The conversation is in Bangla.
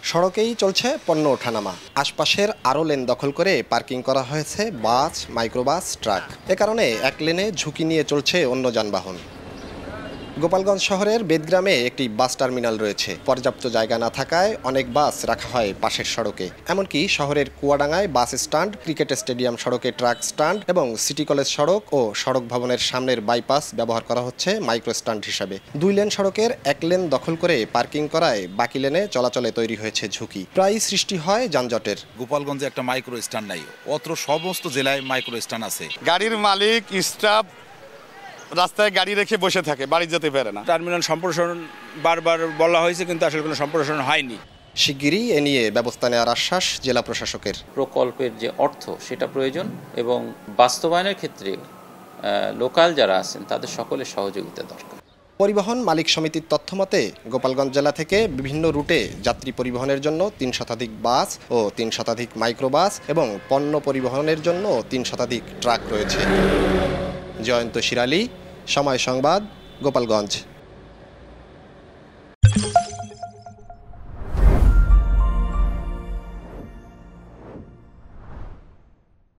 সড়কেই চলছে পণ্য ওঠানামা। আশপাশের আরও লেন দখল করে পার্কিং করা হয়েছে বাস, মাইক্রোবাস, ট্রাক। এ কারণে এক লেনে ঝুঁকি নিয়ে চলছে অন্য যানবাহন। গোপালগঞ্জ শহরের বেদগ্রামে একটি বাস টার্মিনাল রয়েছে। পর্যাপ্ত জায়গা না থাকায় অনেক বাস রাখা হয় পাশের সড়কে। এমনকি শহরের কুয়াডাঙ্গায় বাস স্ট্যান্ড, ক্রিকেট স্টেডিয়াম সড়কে ট্রাক স্ট্যান্ড এবং সিটি কলেজ সড়ক ও সড়ক ভবনের সামনের বাইপাস ব্যবহার করা হচ্ছে মাইক্রো স্ট্যান্ড হিসাবে। 2 লেন সড়কের 1 লেন দখল করে পার্কিং করায় বাকি লেনে চলাচলে তৈরি হয়েছে ঝুঁকি। প্রায় সৃষ্টি হয় যানজটের। গোপালগঞ্জে একটা মাইক্রো স্ট্যান্ড নাই, অত্র সমস্ত জেলায় মাইক্রো স্ট্যান্ড আছে। গাড়ির মালিক, স্টাফ রাস্তায় গাড়ি রেখে বসে থাকে, বাড়ি যেতে পারে না। টার্মিনাল সম্প্রসারণ বারবার বলা হয়েছে, কিন্তু আসলে কোনো সম্প্রসারণ হয়নি। শিগগিরই এ নিয়ে ব্যবস্থা নেওয়ার আশ্বাস জেলা প্রশাসকের। প্রকল্পের যে অর্থ সেটা প্রয়োজন এবং বাস্তবায়নের ক্ষেত্রে লোকাল যারা আছেন তাদের সকলের সহযোগিতা দরকার। পরিবহন মালিক সমিতির তথ্যমতে গোপালগঞ্জ জেলা থেকে বিভিন্ন রুটে যাত্রী পরিবহনের জন্য 3 শতাধিক বাস ও 3 শতাধিক মাইক্রোবাস এবং পণ্য পরিবহনের জন্য 3 শতাধিক ট্রাক রয়েছে। জয়ন্ত শিরালী, সময় সংবাদ, গোপালগঞ্জ।